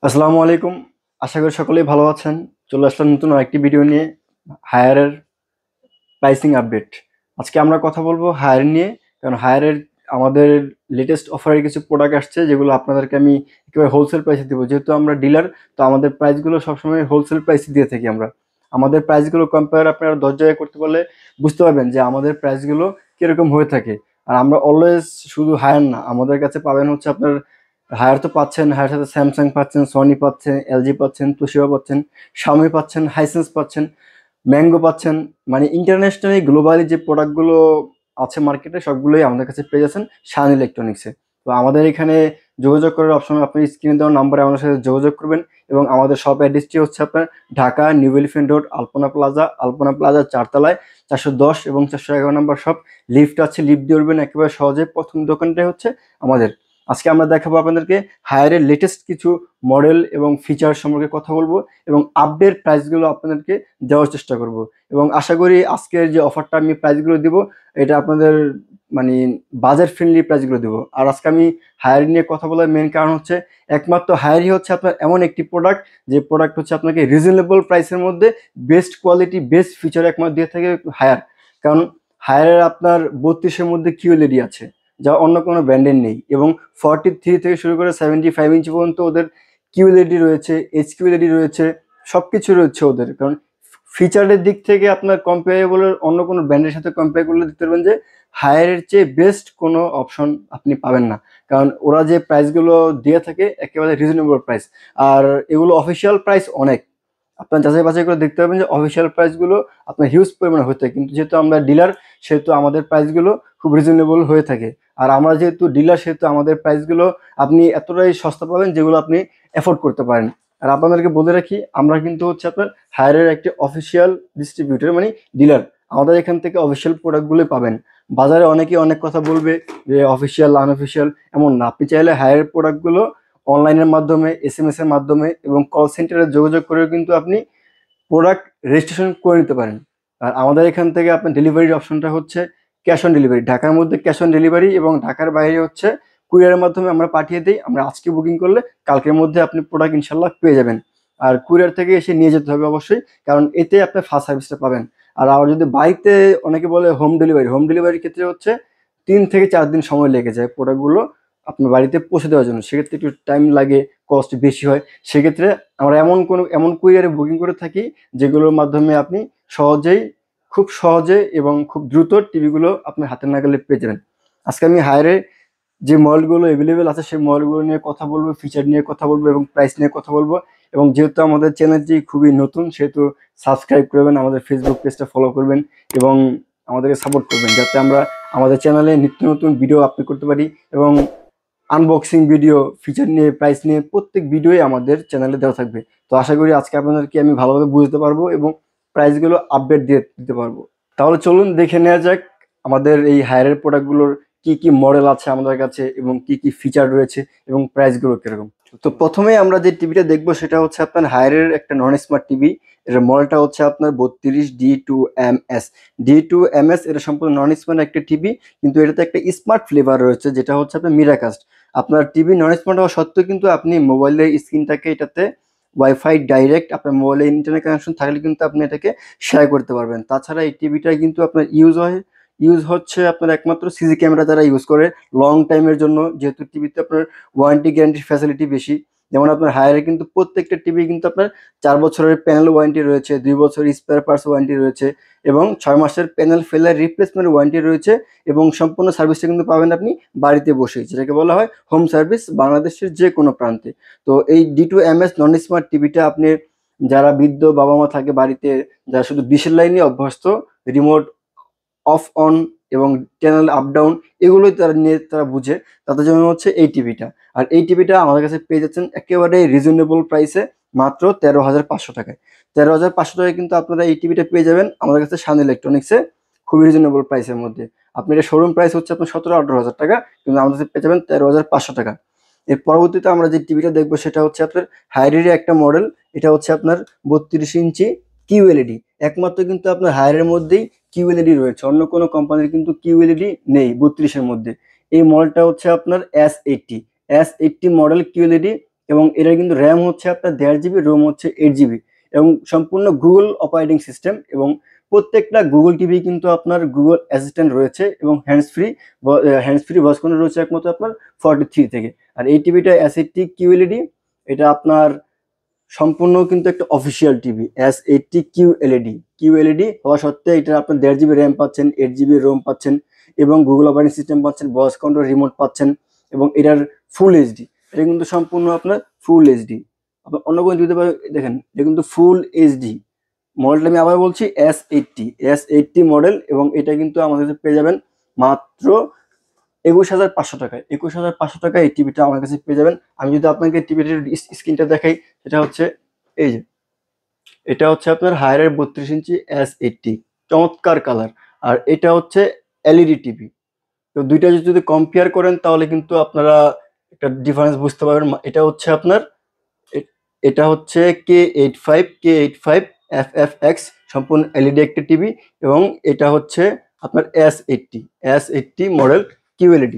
আসসালামু আলাইকুম। আশা করি সকলেই ভালো আছেন। চলে আসলাম নতুন আরেকটি ভিডিও নিয়ে, হায়ারের প্রাইসিং আপডেট। আজকে আমরা কথা বলবো হায়ার নিয়ে, কারণ হায়ারের আমাদের লেটেস্ট অফারের কিছু প্রোডাক্ট আসছে যেগুলো আপনাদেরকে আমি একেবারে হোলসেল প্রাইসে দেবো। যেহেতু আমরা ডিলার, তো আমাদের প্রাইসগুলো সবসময় হোলসেল প্রাইসে দিয়ে থাকি আমরা। আমাদের প্রাইসগুলো কম্পেয়ার আপনারা 10 জায়গায় করতে পারলে বুঝতে পারবেন যে আমাদের প্রাইসগুলো কিরকম হয়ে থাকে। আর আমরা অলওয়েজ শুধু হায়ার না, আমাদের কাছে পাবেন হচ্ছে আপনার হায়ার তো পাচ্ছেন, হায়ার সাথে স্যামসাং পাচ্ছেন, সনি পাচ্ছেন, এলজি পাচ্ছেন, তোশিবা পাচ্ছেন, শাওমি পাচ্ছেন, হাইসেন্স পাচ্ছেন, ম্যাঙ্গো পাচ্ছেন। মানে ইন্টারন্যাশনালি গ্লোবালি যে প্রোডাক্টগুলো আছে মার্কেটে সবগুলোই আমাদের কাছে পেয়ে যাচ্ছেন শান ইলেকট্রনিক্সে। তো আমাদের এখানে যোগাযোগ করার অপশন, আপনি স্ক্রিনে দেওয়া নাম্বারে আমাদের সাথে যোগাযোগ করবেন। এবং আমাদের শপ অ্যাড্রেসটি হচ্ছে আপনার ঢাকা নিউ এলিফ্যান্ট রোড, আলপনা প্লাজা 4 তলায় 410 এবং 411 নম্বর শপ। লিফট আছে, লিফট দিয়ে উঠবেন একেবারে সহজে। প্রথম দোকানটাই হচ্ছে আমাদের। আজকে আমরা দেখাবো আপনাদেরকে হায়ারের লেটেস্ট কিছু মডেল এবং ফিচার সম্পর্কে কথা বলবো, এবং আপডেট প্রাইসগুলো আপনাদেরকে দেওয়ার চেষ্টা করব। এবং আশা করি আজকের যে অফারটা আমি প্রাইসগুলো দিব, এটা আপনাদের মানে বাজেট ফ্রেন্ডলি প্রাইসগুলো দেবো। আর আজকে আমি হায়ার নিয়ে কথা বলার মেন কারণ হচ্ছে, একমাত্র হায়ারই হচ্ছে আপনার এমন একটি প্রোডাক্ট, যে প্রোডাক্ট হচ্ছে আপনাকে রিজনেবল প্রাইসের মধ্যে বেস্ট কোয়ালিটি বেস্ট ফিচার একমাত্র দিয়ে থাকে হায়ার। কারণ হায়ারের আপনার 32-এর মধ্যে কিউএলইডি আছে, যা অন্য কোনো ব্র্যান্ডের নেই। এবং 43 থেকে শুরু করে 75 ইঞ্চি পর্যন্ত ওদের কিউএলইডি রয়েছে, এইচকিউএলইডি রয়েছে, সব কিছু রয়েছে ওদের। কারণ ফিচারের দিক থেকে আপনার কম্পেয়ারেবল অন্য কোনো ব্র্যান্ডের সাথে কম্পেয়ার করলে দেখতে পারবেন যে হায়ারের চেয়ে বেস্ট কোনো অপশন আপনি পাবেন না। কারণ ওরা যে প্রাইসগুলো দিয়ে থাকে একেবারে রিজনেবল প্রাইস। আর এগুলো অফিসিয়াল প্রাইস অনেক, আপনার যাচাই বাছাই করে দেখতে পাবেন যে অফিসিয়াল প্রাইসগুলো আপনার হিউজ পরিমাণে হয়ে থাকে। কিন্তু যেহেতু আমরা ডিলার, সেহেতু আমাদের প্রাইসগুলো খুব রিজনেবল হয়ে থাকে। আর আমরা যেহেতু ডিলার, সেহেতু আমাদের প্রাইসগুলো আপনি এতটাই সস্তা পাবেন যেগুলো আপনি অ্যাফোর্ড করতে পারেন। আর আপনাদেরকে বলে রাখি, আমরা কিন্তু হচ্ছে আপনার হায়ারের একটি অফিসিয়াল ডিস্ট্রিবিউটর, মানে ডিলার। আমাদের এখান থেকে অফিসিয়াল প্রোডাক্টগুলোই পাবেন। বাজারে অনেকেই অনেক কথা বলবে যে অফিসিয়াল আনঅফিসিয়াল, এমন না। আপনি চাইলে হায়ারের প্রোডাক্টগুলো অনলাইনের মাধ্যমে, এসএমএস এর মাধ্যমে এবং কল সেন্টারে যোগাযোগ করেও কিন্তু আপনি প্রোডাক্ট রেজিস্ট্রেশন করে নিতে পারেন। আর আমাদের এখান থেকে আপনার ডেলিভারির অপশনটা হচ্ছে ক্যাশ অন ডেলিভারি। ঢাকার মধ্যে ক্যাশ অন ডেলিভারি, এবং ঢাকার বাইরে হচ্ছে কুরিয়ারের মাধ্যমে আমরা পাঠিয়ে দিই। আমরা আজকে বুকিং করলে কালকের মধ্যে আপনি প্রোডাক্ট ইনশাল্লাহ পেয়ে যাবেন। আর কুরিয়ার থেকে এসে নিয়ে যেতে হবে অবশ্যই, কারণ এতে আপনি ফাস্ট সার্ভিসটা পাবেন। আর আবার যদি বাড়িতে, অনেকে বলে হোম ডেলিভারি, হোম ডেলিভারির ক্ষেত্রে হচ্ছে 3 থেকে 4 দিন সময় লেগে যায় প্রোডাক্টগুলো আপনার বাড়িতে পৌঁছে দেওয়ার জন্য। সেক্ষেত্রে একটু টাইম লাগে, কস্ট বেশি হয়। সেক্ষেত্রে আমরা এমন কুরিয়ারে বুকিং করে থাকি যেগুলোর মাধ্যমে আপনি সহজেই, খুব সহজে এবং খুব দ্রুত টিভিগুলো আপনার হাতের নাগালে পেয়ে যাবেন। আজকে আমি হায়ারে যে মডেলগুলো অ্যাভেলেবেল আছে সেই মডেলগুলো নিয়ে কথা বলবো, ফিচার নিয়ে কথা বলবো এবং প্রাইস নিয়ে কথা বলবো। এবং যেহেতু আমাদের চ্যানেলটি খুবই নতুন, সেহেতু সাবস্ক্রাইব করবেন, আমাদের ফেসবুক পেজটা ফলো করবেন এবং আমাদেরকে সাপোর্ট করবেন, যাতে আমরা আমাদের চ্যানেলে নিত্য নতুন ভিডিও আপলোড করতে পারি। এবং আনবক্সিং ভিডিও, ফিচার নিয়ে, প্রাইস নিয়ে প্রত্যেক ভিডিওই আমাদের চ্যানেলে দেওয়া থাকবে। তো আশা করি আজকে আপনাদেরকে আমি ভালোভাবে বুঝতে পারবো এবং প্রাইসগুলো আপডেট দিয়ে দিতে পারবো। তাহলে চলুন দেখে নেওয়া যাক আমাদের এই হায়ারের প্রোডাক্টগুলোর কি কি মডেল আছে আমাদের কাছে, এবং কি কি ফিচার রয়েছে, এবং প্রাইসগুলো কিরকম। তো প্রথমে আমরা যে টিভিটা দেখবো সেটা হচ্ছে আপনার হায়ারের একটা নন স্মার্ট টিভি। এটার মডেলটা হচ্ছে আপনার 32D2MS। D2MS এটা সম্পূর্ণ নন স্মার্ট একটা টিভি, কিন্তু এটাতে একটা স্মার্ট ফ্লেভার রয়েছে, যেটা হচ্ছে আপনার মিরাকাস্ট। আপনার টিভি নন স্মার্ট হওয়া সত্ত্বেও কিন্তু আপনি মোবাইলের স্ক্রিনটাকে এটাতে ওয়াইফাই ডাইরেক্ট আপনার মোবাইলে ইন্টারনেট কানেকশন থাকলে কিন্তু আপনি এটাকে শেয়ার করতে পারবেন। তাছাড়া এই টিভিটা কিন্তু আপনার ইউজ হচ্ছে আপনার একমাত্র সিসি ক্যামেরা দ্বারা ইউজ করে লং টাইমের জন্য, যেহেতু টিভিতে আপনার ওয়ারেন্টি গ্যারান্টির ফ্যাসিলিটি বেশি। যেমন আপনার হায়ারে কিন্তু প্রত্যেকটা টিভি কিন্তু আপনার 4 বছরের প্যানেল ওয়ারেন্টি রয়েছে, 2 বছর স্পেয়ার পার্টস ওয়ারেন্টি রয়েছে, এবং 6 মাসের প্যানেল ফেলার রিপ্লেসমেন্ট ওয়ারেন্টি রয়েছে। এবং সম্পূর্ণ সার্ভিসটা কিন্তু পাবেন আপনি বাড়িতে বসেই, যেটাকে বলা হয় হোম সার্ভিস, বাংলাদেশের যে কোনো প্রান্তে। তো এই D2MS নন স্মার্ট টিভিটা আপনি, যারা বৃদ্ধ বাবা মা থাকে বাড়িতে, যারা শুধু ডিশের লাইনে অভ্যস্ত, রিমোট অফ অন এবং চ্যানেল আপ ডাউন এগুলোই তারা বুঝে, তাদের জন্য হচ্ছে এই টিভিটা। আর এই টিভিটা আমাদের কাছে পেয়ে যাচ্ছেন একেবারে রিজনেবল প্রাইসে, মাত্র 13,500 টাকায়। 13,500 টাকায় কিন্তু আপনারা এই টিভিটা পেয়ে যাবেন আমাদের কাছে শান ইলেকট্রনিক্সে, খুবই রিজনেবল প্রাইসের মধ্যে। আপনি এটা শোরুম প্রাইস হচ্ছে আপনার 17-18 হাজার টাকা, কিন্তু আমাদের কাছে পেয়ে যাবেন 13,500 টাকা। এর পরবর্তীতে আমরা যে টিভিটা দেখবো সেটা হচ্ছে আপনার হায়ারেরই একটা মডেল। এটা হচ্ছে আপনার 32 ইঞ্চি কিউএলইডি। একমাত্র কিন্তু আপনার হায়ারের মধ্যেই কিউএলইডি রয়েছে, অন্য কোনো কোম্পানির কিন্তু কিউএলইডি নেই 32-এর মধ্যে। এই মডেলটা হচ্ছে আপনার S80 মডেল কিউএলইডি। এবং এটার কিন্তু র্যাম হচ্ছে আপনার 1.5 GB, রোম হচ্ছে 8 GB, এবং সম্পূর্ণ গুগল অপারেটিং সিস্টেম। এবং প্রত্যেকটা গুগল টিভি কিন্তু আপনার গুগল অ্যাসিস্ট্যান্ট রয়েছে, এবং হ্যান্ডস ফ্রি ভয়েস কন্ট্রোল রয়েছে একমাত্র আপনার 43 থেকে। আর এই টিভিটা S80 QLED, এটা আপনার সম্পূর্ণ কিন্তু একটা অফিসিয়াল টিভি। S80 QLED হওয়া সত্ত্বেও এটা আপনার 1.5 GB র্যাম পাচ্ছেন, 8 GB রোম পাচ্ছেন, এবং গুগল অপারেটিং সিস্টেম পাচ্ছেন, ভয়েস কন্ট্রোল রিমোট পাচ্ছেন, এবং এটার ফুল এইচডি। এটা কিন্তু সম্পূর্ণ আপনার ফুল এইচডি। আপনার অন্য কোনো টিভিতে দেখেন, এটা কিন্তু ফুল এইচডি। মডেলটা আমি আবার বলছি S80 মডেল, এবং এটা কিন্তু আমাদের কাছে পেয়ে যাবেন মাত্র 21,500 টাকায়। 21,500 টাকায় এই টিভিটা আমার কাছে পেয়ে যাবেন। আমি যদি আপনাকে টিভিটির স্ক্রিনটা দেখাই, সেটা হচ্ছে এই যে, এটা হচ্ছে আপনার হায়ারের 32 ইঞ্চি S80, চমৎকার কালার। আর এটা হচ্ছে এলইডি টিভি। তো দুইটা যদি কম্পেয়ার করেন তাহলে কিন্তু আপনারা একটা ডিফারেন্স বুঝতে পারবেন। এটা হচ্ছে আপনার এটা হচ্ছে K85 FFX, সম্পূর্ণ এলইডি একটা টিভি, এবং এটা হচ্ছে আপনার S80 মডেল QLED।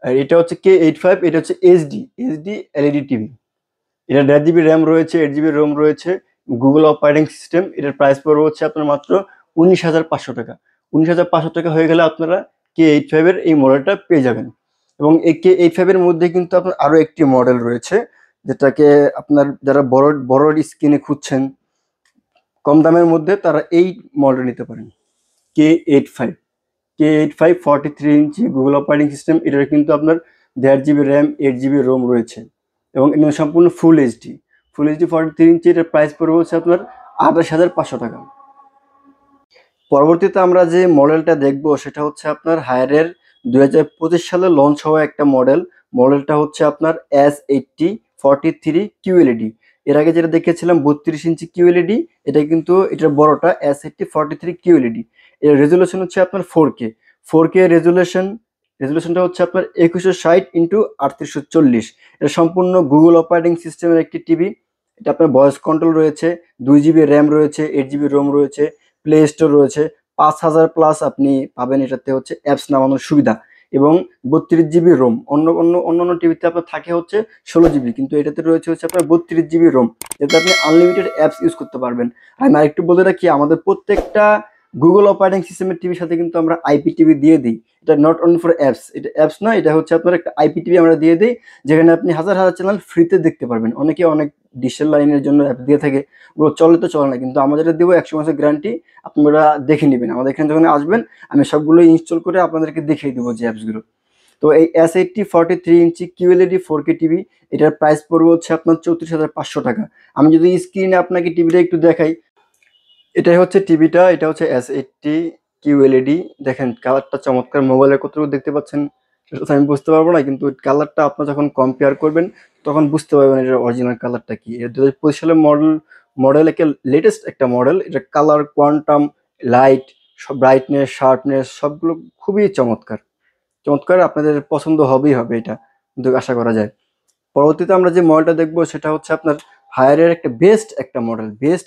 আর এটা হচ্ছে K85, এটা হচ্ছে এইচডি এলইডি টিভি। এটা 1.5 GB র্যাম রয়েছে, 8 GB রোম রয়েছে, গুগল অপারেটিং সিস্টেম। এটার প্রাইস পড়বে হচ্ছে আপনার মাত্র 19,500 টাকা। 19,500 টাকা হয়ে গেলে আপনারা K85 এর এই মডেলটা পেয়ে যাবেন। এবং এই K85 এর মধ্যে কিন্তু আপনার আরো একটি মডেল রয়েছে, যেটাকে আপনার যারা বড় স্ক্রিনে খুঁজছেন কম দামের মধ্যে, তারা এই মডেল নিতে পারেন। K85 43 ইঞ্চি গুগল অপারেটিং সিস্টেম। এটার কিন্তু আপনার 1.5 GB র্যাম, 8 GB রোম রয়েছে, এবং এটা সম্পূর্ণ ফুল এইচডি 43 ইঞ্চি। এটার প্রাইস পড়বে হচ্ছে আপনার 28,500 টাকা। পরবর্তীতে আমরা যে মডেলটা দেখব সেটা হচ্ছে আপনার হায়ারের 2025 সালে লঞ্চ হওয়া একটা মডেলটা হচ্ছে আপনার S80 43 QLED। এর আগে যেটা দেখেছিলাম 32 ইঞ্চি QLED, এটা কিন্তু এটার বড়টা S80 43 QLED। এর রেজুলেশন হচ্ছে আপনার 4K রেজুলেশনটা হচ্ছে আপনার 2160x3840। এটা সম্পূর্ণ গুগল অপারেটিং সিস্টেমের একটি টিভি। এটা আপনার ভয়েস কন্ট্রোল রয়েছে, 2 GB র্যাম রয়েছে, 8 GB রোম রয়েছে, প্লে স্টোর রয়েছে, 5,000+ আপনি পাবেন এটাতে হচ্ছে অ্যাপস নামানোর সুবিধা, এবং 32 GB রোম। অন্য টিভিতে আপনার থাকে হচ্ছে 16 GB, কিন্তু এটাতে রয়েছে হচ্ছে আপনার 32 GB রোম, যাতে আপনি আনলিমিটেড অ্যাপস ইউজ করতে পারবেন। আমি আরেকটু বলে রাখি, আমাদের প্রত্যেকটা গুগল অপারেটিং সিস্টেমের টিভির সাথে কিন্তু আমরা IPTV দিয়ে দিই। এটা নট অনলি ফর অ্যাপস, এটা অ্যাপস না, এটা হচ্ছে আপনার একটা IPTV আমরা দিয়ে দিই, যেখানে আপনি হাজার চ্যানেল ফ্রিতে দেখতে পারবেন। অনেকে অনেক ডিশের লাইনের জন্য অ্যাপ দিয়ে থাকে, ওগুলো চলে তো চলে না, কিন্তু আমরা যেটা দেবো 100 মাসের গ্যারান্টি, আপনারা দেখে নেবেন। আমাদের এখানে যখন আসবেন আমি সবগুলো ইনস্টল করে আপনাদেরকে দেখিয়ে দেবো যে অ্যাপসগুলো। তো এই S80 43 ইঞ্চি QLED 4K টিভি, এটার প্রাইস পড়বে হচ্ছে আপনার 34,500 টাকা। আমি যদি স্ক্রিনে আপনাকে টিভিটা একটু দেখাই, এটাই হচ্ছে টিভিটা, এটা হচ্ছে S80 QLED। দেখেন কালারটা চমৎকার। মোবাইলে কতটুকু দেখতে পাচ্ছেন সেটা তো আমি বুঝতে পারবো না, কিন্তু কালারটা আপনার যখন কম্পেয়ার করবেন তখন বুঝতে পারবেন এটার অরিজিনাল কালারটা কি। এটা 2025 সালের মডেল একটা লেটেস্ট একটা মডেল। এটা কালার, কোয়ান্টাম, লাইট, সব ব্রাইটনেস, শার্পনেস সবগুলো খুবই চমৎকার। আপনাদের পছন্দ হবেই হবে, এটা কিন্তু আশা করা যায়। পরবর্তীতে আমরা যে মডেলটা দেখবো সেটা হচ্ছে আপনার হায়ারের একটা বেস্ট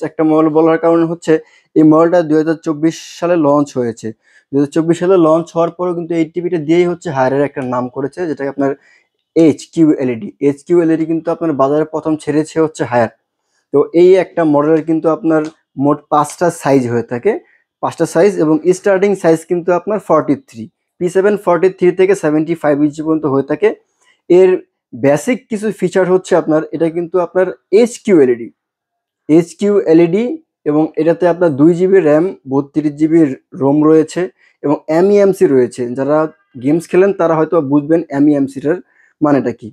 একটা মডেল বলার কারণ হচ্ছে এই মডেলটা 2024 সালে লঞ্চ হয়েছে। 2024 সালে লঞ্চ হওয়ার পরেও কিন্তু এই টিভিটা দিয়েই হচ্ছে হায়ারের একটা নাম করেছে, যেটাকে আপনার HQLED কিন্তু আপনার বাজারে প্রথম ছেড়েছে হচ্ছে হায়ার। তো এই একটা মডেলের কিন্তু আপনার মোট 5টা সাইজ হয়ে থাকে, 5টা সাইজ, এবং স্টার্টিং সাইজ কিন্তু আপনার 43 P7 43 থেকে 75 ইঞ্চি পর্যন্ত হয়ে থাকে। এর বেসিক কিছু ফিচার হচ্ছে আপনার, এটা কিন্তু আপনার HQLED, এবং এটাতে আপনার 2 GB র্যাম, 32 GB রোম রয়েছে, এবং MEMC রয়েছে। যারা গেমস খেলেন তারা হয়তো বুঝবেন MEMCটার মানেটা কি।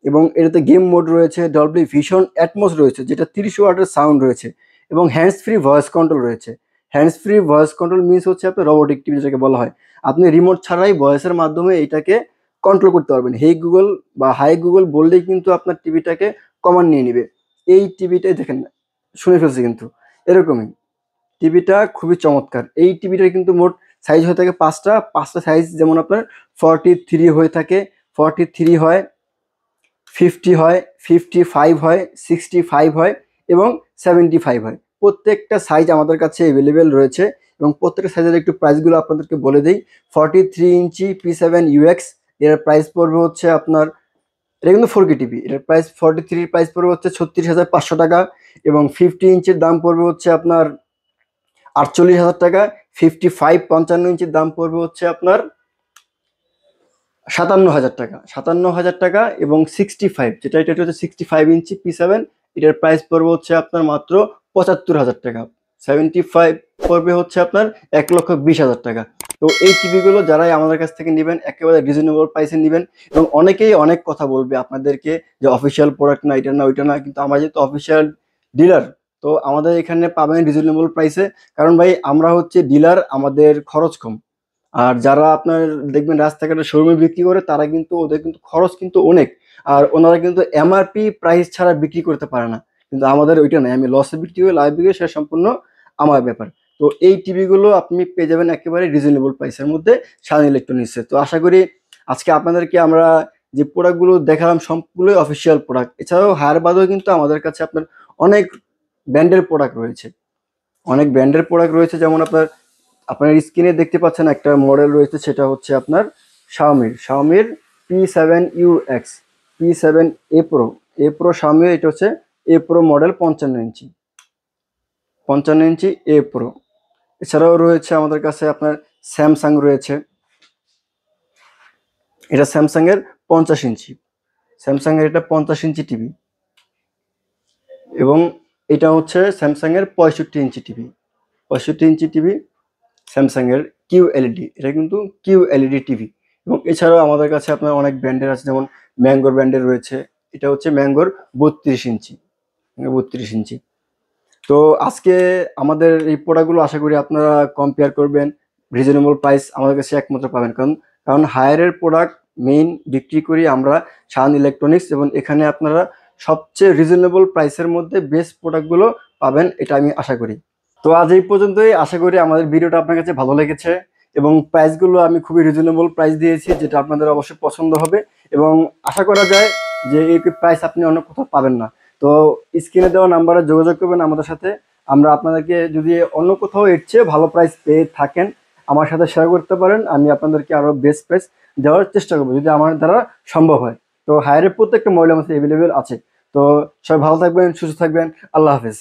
এবং এটাতে গেম মোড রয়েছে, ডলবি ভিশন অ্যাটমস রয়েছে, যেটা 30 ওয়াটের সাউন্ড রয়েছে, এবং হ্যান্ডস ফ্রি ভয়েস কন্ট্রোল রয়েছে। Hands free voice control means হচ্ছে আপনার রোবোটিক টিভি যেটাকে বলা হয়। আপনি রিমোট ছাড়াই ভয়েসের মাধ্যমে এটাকে কন্ট্রোল করতে পারবেন। হেই গুগল বা হাই গুগল বললেই কিন্তু আপনার টিভিটাকে কমান্ড নিয়ে নিবে। এই টিভিটাই দেখেন, শুনে ফেলছি কিন্তু এরকমই। টিভিটা খুবই চমৎকার। এই টিভিটার কিন্তু মোট সাইজ হয়ে থাকে 5টা সাইজ, যেমন আপনার 43 হয়ে থাকে, 43 হয়, 50 হয়, 55 হয়, 65 হয়, এবং 75 হয়। প্রত্যেকটা সাইজ আমাদের কাছে অ্যাভেলেবেল রয়েছে, এবং প্রত্যেকটা সাইজের একটু প্রাইসগুলো আপনাদেরকে বলে দিই। 43 ইঞ্চি P7 UX, এর প্রাইস পড়বে হচ্ছে আপনার এটা কিন্তু 4K টিভি। এটার প্রাইস 43 প্রাইস পড়বে হচ্ছে 36,500 টাকা এবং 50 ইঞ্চির দাম পড়বে হচ্ছে আপনার 48,000 টাকা। 55 55 ইঞ্চির দাম পড়বে হচ্ছে আপনার 57,000 টাকা, 57,000 টাকা এবং 65 যেটা এটা হচ্ছে 65 ইঞ্চি P7, এটার প্রাইস পড়বে হচ্ছে আপনার মাত্র 75,000 টাকা। 75 পড়বে হচ্ছে আপনার 1,20,000 টাকা। তো এই টিভিগুলো যারাই আমাদের কাছ থেকে নেবেন একেবারে রিজনেবল প্রাইসে নেবেন এবং অনেকেই অনেক কথা বলবে আপনাদেরকে যে অফিসিয়াল প্রোডাক্ট না, এটা না ওইটা না, কিন্তু আমরা যেহেতু অফিসিয়াল ডিলার, তো আমাদের এখানে পাবেন রিজনেবল প্রাইসে। কারণ ভাই আমরা হচ্ছে ডিলার, আমাদের খরচ কম। আর যারা আপনার দেখবেন রাস্তাঘাটে শোরুমে বিক্রি করে তারা কিন্তু ওদের কিন্তু খরচ কিন্তু অনেক, আর ওনারা কিন্তু এমআরপি প্রাইস ছাড়া বিক্রি করতে পারে না। কিন্তু আমাদের ওইটা নাই, আমি লসে বিক্রি করে লাভ বিক্রি সেটা সম্পূর্ণ আমার ব্যাপার। তো এই টিভিগুলো আপনি পেয়ে যাবেন একেবারে রিজনেবল প্রাইসের মধ্যে শান ইলেকট্রনিক্সে। তো আশা করি আজকে আপনাদেরকে আমরা যে প্রোডাক্টগুলো দেখালাম সবগুলোই অফিসিয়াল প্রোডাক্ট। এছাড়াও হায়ার বাদেও কিন্তু আমাদের কাছে আপনার অনেক ব্র্যান্ডের প্রোডাক্ট রয়েছে, অনেক ব্র্যান্ডের প্রোডাক্ট রয়েছে। যেমন আপনার স্ক্রিনে দেখতে পাচ্ছেন একটা মডেল রয়েছে, সেটা হচ্ছে আপনার শাওমির P7UX, P7 A Pro Xiaomi, এটা হচ্ছে A Pro model 55 inch A Pro। এছাড়াও রয়েছে আমাদের কাছে আপনার স্যামসাং রয়েছে, এটা স্যামসাং এর 50 ইঞ্চি, স্যামসাং এর এটা 50 ইঞ্চি টিভি। এবং এটা হচ্ছে স্যামসাং এর 65 inch TV, 65 inch TV Samsung এর QLED, এটা কিন্তু QLED টিভি। এবং এছাড়াও আমাদের কাছে আপনার অনেক ব্র্যান্ডের আছে, যেমন ম্যাঙ্গোর ব্র্যান্ডের রয়েছে, এটা হচ্ছে ম্যাঙ্গোর 32 ইঞ্চি, 32 ইঞ্চি। তো আজকে আমাদের এই প্রোডাক্টগুলো আশা করি আপনারা কম্পেয়ার করবেন, রিজনেবল প্রাইস আমাদের কাছে একমাত্র পাবেন। কারণ কারণ হায়ারের প্রোডাক্ট মেইন বিক্রি করি আমরা শান ইলেকট্রনিক্স, এবং এখানে আপনারা সবচেয়ে রিজনেবল প্রাইসের মধ্যে বেস্ট প্রোডাক্টগুলো পাবেন, এটা আমি আশা করি। তো আজ এই পর্যন্তই, আশা করি আমাদের ভিডিওটা আপনার কাছে ভালো লেগেছে এবং প্রাইসগুলো আমি খুবই রিজনেবল প্রাইস দিয়েছি, যেটা আপনাদের অবশ্যই পছন্দ হবে এবং আশা করা যায় যে এই প্রাইস আপনি অন্য কোথাও পাবেন না। তো স্ক্রিনে দেওয়া নাম্বারে যোগাযোগ করবেন আমাদের সাথে। আমরা আপনাদেরকে যদি অন্য কোথাও এর চেয়ে ভালো প্রাইস পেয়ে থাকেন আমার সাথে শেয়ার করতে পারেন, আমি আপনাদেরকে আরো বেস্ট প্রাইস দেওয়ার চেষ্টা করবো যদি আমার দ্বারা সম্ভব হয়। তো হায়ারের প্রত্যেকটা মডেল আমাদের অ্যাভেলেবেল আছে। তো সবাই ভালো থাকবেন, সুস্থ থাকবেন, আল্লাহ হাফেজ।